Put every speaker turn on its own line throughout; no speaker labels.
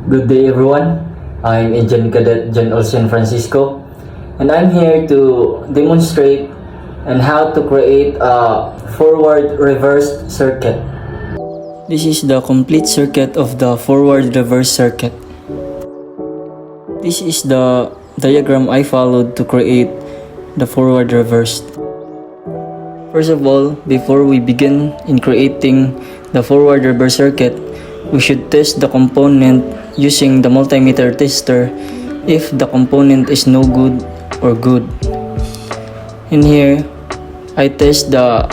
Good day everyone, I'm Engine Cadet John Olsen Francisco and I'm here to demonstrate on how to create a forward reverse circuit. This is the complete circuit of the forward reverse circuit. This is the diagram I followed to create the forward reverse. First of all, before we begin in creating the forward reverse circuit, we should test the component using the multimeter tester if the component is no good or good. In here, I test the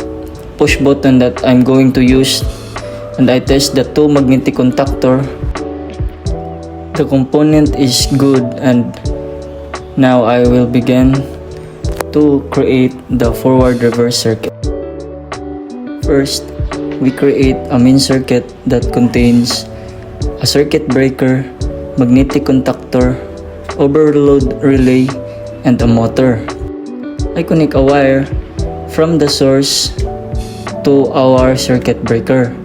push button that I'm going to use and I test the two magnetic contactor. The component is good and now I will begin to create the forward reverse circuit. First, we create a main circuit that contains a circuit breaker, magnetic contactor, overload relay, and a motor. I connect a wire from the source to our circuit breaker.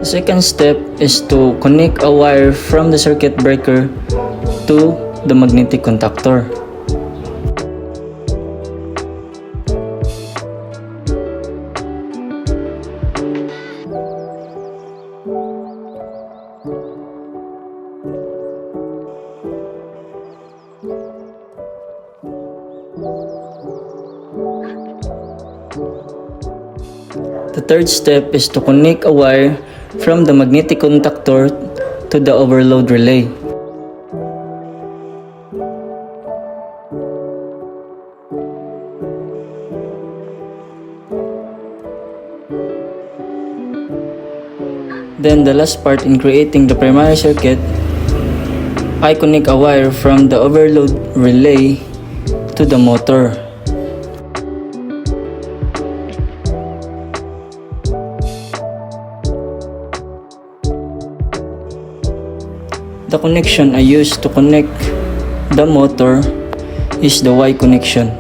The second step is to connect a wire from the circuit breaker to the magnetic contactor. The third step is to connect a wire from the magnetic contactor to the overload relay. Then the last part in creating the primary circuit, I connect a wire from the overload relay to the motor. The connection I use to connect the motor is the Y connection.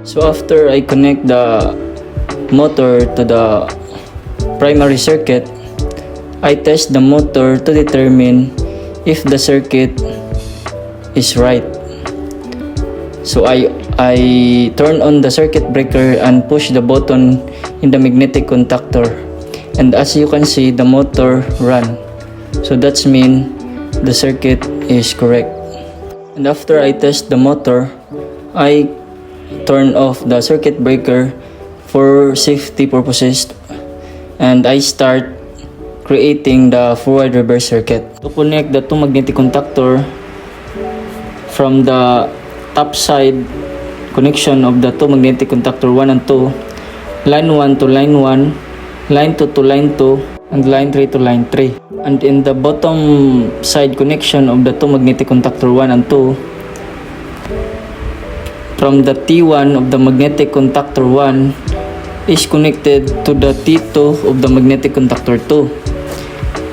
So after I connect the motor to the primary circuit, I test the motor to determine if the circuit is right. So I turn on the circuit breaker and push the button in the magnetic contactor, and as you can see, the motor run. So that's mean the circuit is correct. And after I test the motor, I turn off the circuit breaker for safety purposes and I start creating the forward reverse circuit. To connect the two magnetic contactor from the top side connection of the two magnetic contactor 1 and 2, line 1 to line 1, line 2 to line 2, and line 3 to line 3. And in the bottom side connection of the two magnetic contactor 1 and 2, from the T1 of the magnetic contactor 1 is connected to the T2 of the magnetic contactor 2.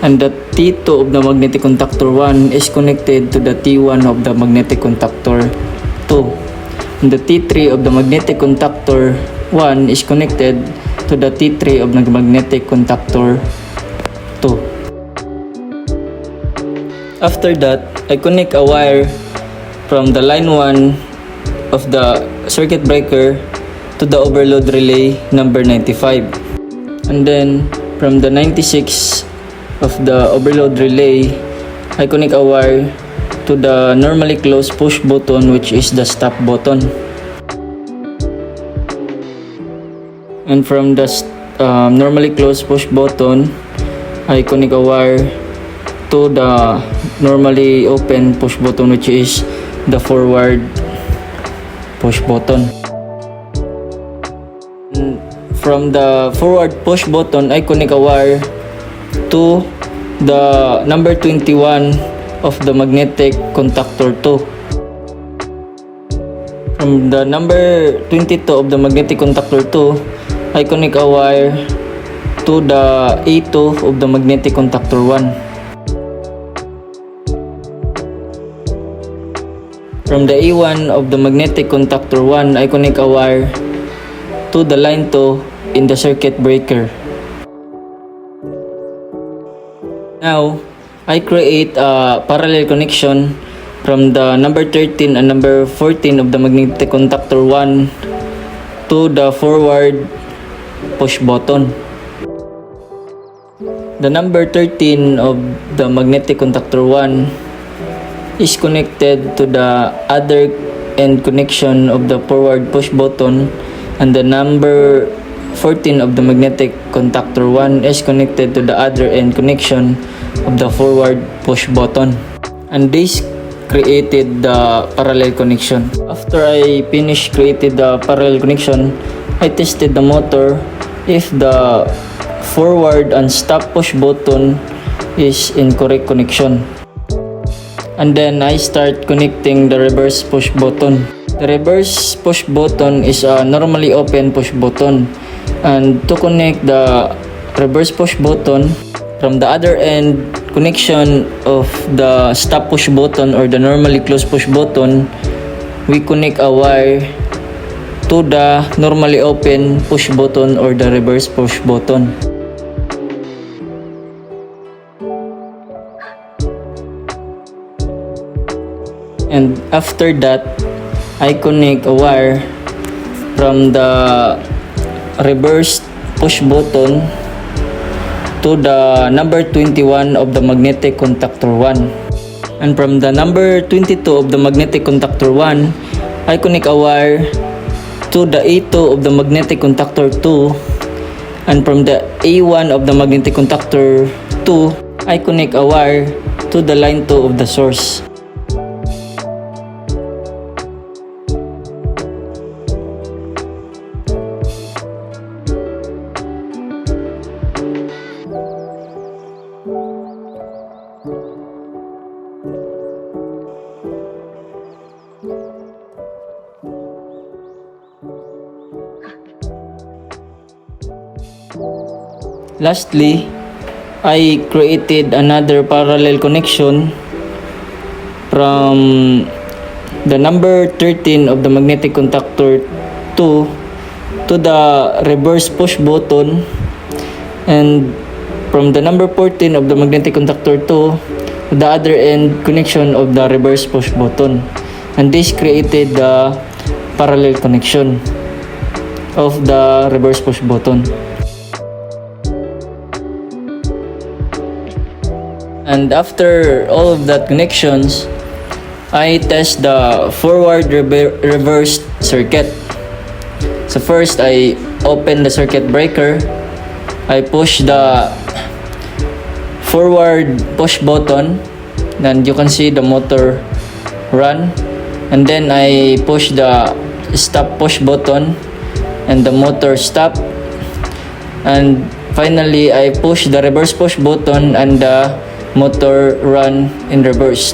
And the T2 of the magnetic contactor 1 is connected to the T1 of the magnetic contactor 2. And the T3 of the magnetic contactor 1 is connected to the T3 of the magnetic contactor 2. After that, I connect a wire from the line 1 of the circuit breaker to the overload relay number 95. And then from the 96 of the overload relay, I connect a wire to the normally closed push button, which is the stop button. And from the normally closed push button, I connect a wire to the normally open push button, which is the forward push button. And from the forward push button, I connect a wire to the number 21 of the magnetic contactor 2. From the number 22 of the magnetic contactor 2, I connect a wire to the A2 of the magnetic contactor 1. From the A1 of the magnetic contactor 1, I connect a wire to the line 2 in the circuit breaker. Now, I create a parallel connection from the number 13 and number 14 of the magnetic contactor 1 to the forward push button. The number 13 of the magnetic contactor 1 is connected to the other end connection of the forward push button, and the number 14 of the magnetic contactor 1 is connected to the other end connection of the forward push button, and this created the parallel connection. After I finished created the parallel connection, I tested the motor if the forward and stop push button is in correct connection, and then I start connecting the reverse push button. The reverse push button is a normally open push button, and to connect the reverse push button from the other end connection of the stop push button or the normally closed push button, we connect a wire to the normally open push button or the reverse push button. And after that, I connect a wire from the reverse push button to the number 21 of the magnetic contactor 1. And from the number 22 of the magnetic contactor 1, I connect a wire to the A2 of the magnetic contactor 2. And from the A1 of the magnetic contactor 2, I connect a wire to the line 2 of the source. Lastly, I created another parallel connection from the number 13 of the magnetic contactor 2 to the reverse push button, and from the number 14 of the magnetic contactor 2 to the other end connection of the reverse push button, and this created the parallel connection of the reverse push button. And after all of that connections, I test the forward reverse circuit. So first, I open the circuit breaker. I push the forward push button, and you can see the motor run. And then I push the stop push button, and the motor stop. And finally, I push the reverse push button, and the motor run in reverse.